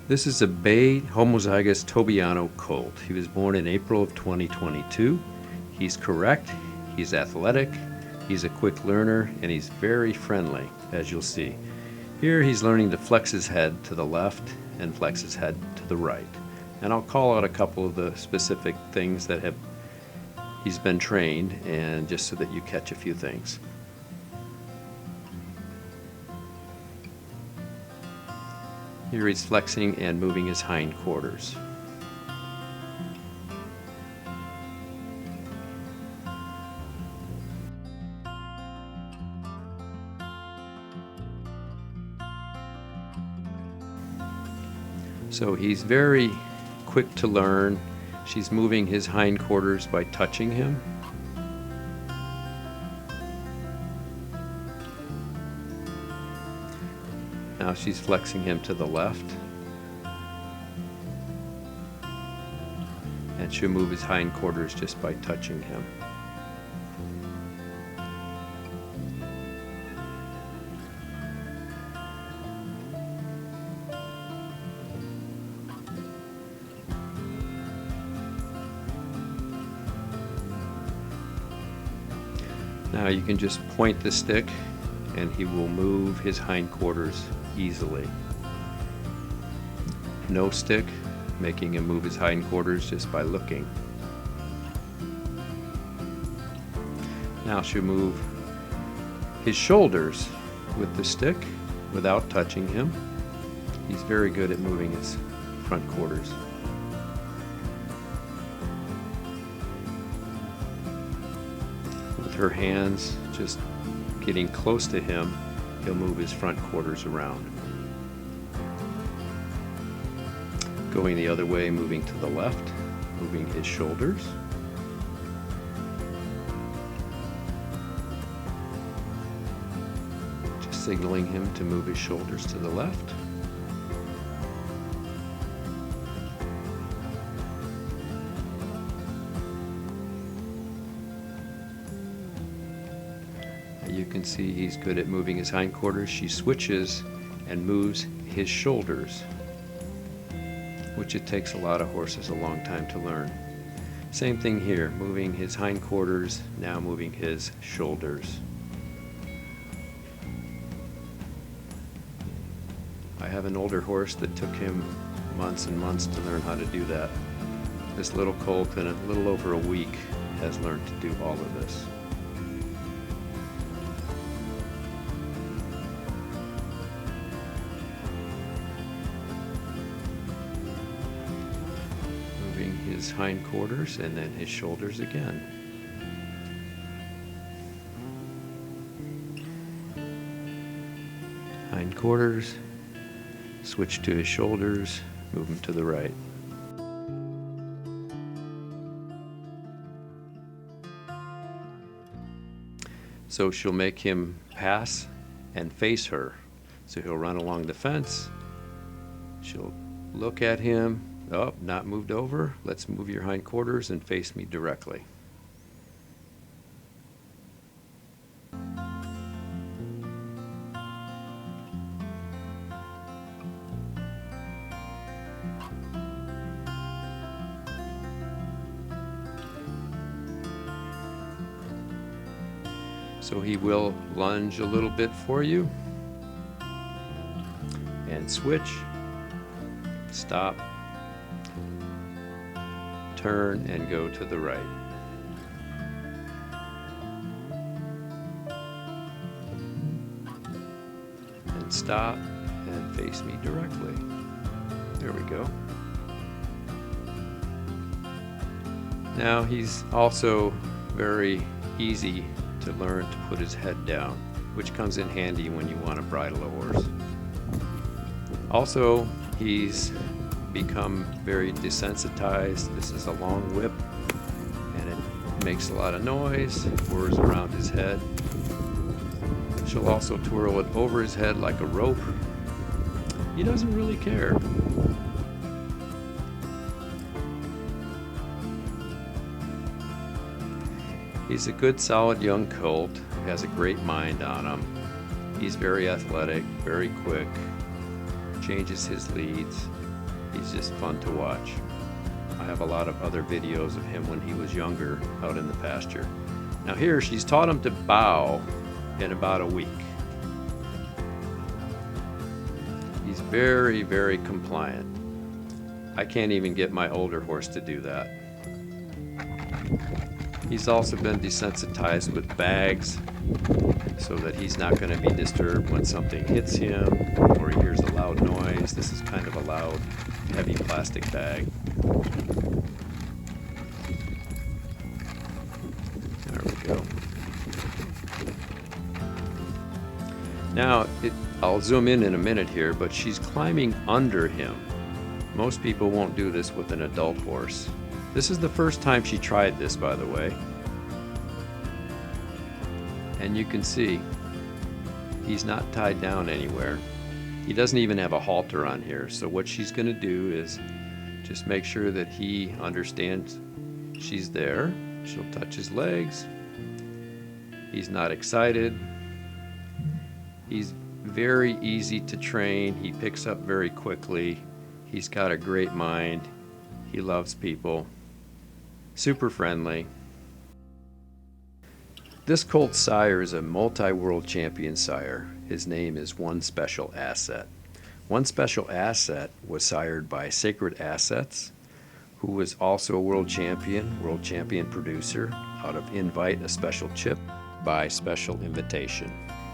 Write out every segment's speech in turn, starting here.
This is a Bay Homozygous Tobiano colt. He was born in April of 2022. He's correct, he's athletic, he's a quick learner, and he's very friendly, as you'll see. Here he's learning to flex his head to the left and flex his head to the right. And I'll call out a couple of the specific things that he's been trained, and just so that you catch a few things. Here he's flexing and moving his hindquarters. So he's very quick to learn. She's moving his hindquarters by touching him. Now she's flexing him to the left. And she'll move his hindquarters just by touching him. Now you can just point the stick and he will move his hindquarters easily. No stick, making him move his hindquarters just by looking. Now she'll move his shoulders with the stick without touching him. He's very good at moving his front quarters. With her hands just getting close to him, he'll move his front quarters around. Going the other way, moving to the left, moving his shoulders. Just signaling him to move his shoulders to the left. You can see he's good at moving his hindquarters. She switches and moves his shoulders, which it takes a lot of horses a long time to learn. Same thing here, moving his hindquarters, now moving his shoulders. I have an older horse that took him months and months to learn how to do that. This little colt in a little over a week has learned to do all of this. His hindquarters and then his shoulders again. Hindquarters, switch to his shoulders, move him to the right. So she'll make him pass and face her. So he'll run along the fence. She'll look at him. Oh, not moved over. Let's move your hindquarters and face me directly. So he will lunge a little bit for you. And switch. Stop. Turn and go to the right. And stop and face me directly. There we go. Now he's also very easy to learn to put his head down, which comes in handy when you want to bridle a horse. Also, he's become very desensitized. This is a long whip and it makes a lot of noise, whirs around his head. She'll also twirl it over his head like a rope. He doesn't really care. He's a good solid young colt, has a great mind on him. He's very athletic, very quick, changes his leads. He's just fun to watch. I have a lot of other videos of him when he was younger out in the pasture. Now here, she's taught him to bow in about a week. He's very, very compliant. I can't even get my older horse to do that. He's also been desensitized with bags so that he's not going to be disturbed when something hits him or he hears a loud noise. This is kind of a loud, heavy plastic bag. There we go. Now, I'll zoom in a minute here, but she's climbing under him. Most people won't do this with an adult horse. This is the first time she tried this, by the way. And you can see he's not tied down anywhere. He doesn't even have a halter on here. So what she's going to do is just make sure that he understands she's there. She'll touch his legs. He's not excited. He's very easy to train. He picks up very quickly. He's got a great mind. He loves people. Super friendly. This colt sire is a multi-world champion sire. His name is One Special Asset. One Special Asset was sired by Sacred Assets, who was also a world champion producer out of Invite, a special chip by Special Invitation.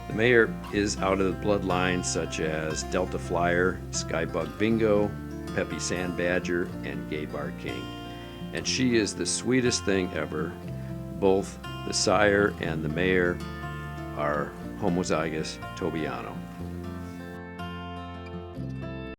The mare is out of the bloodlines such as Delta Flyer, Skybug Bingo, Peppy Sand Badger, and Gay Bar King. And she is the sweetest thing ever. Both the sire and the mare are homozygous Tobiano.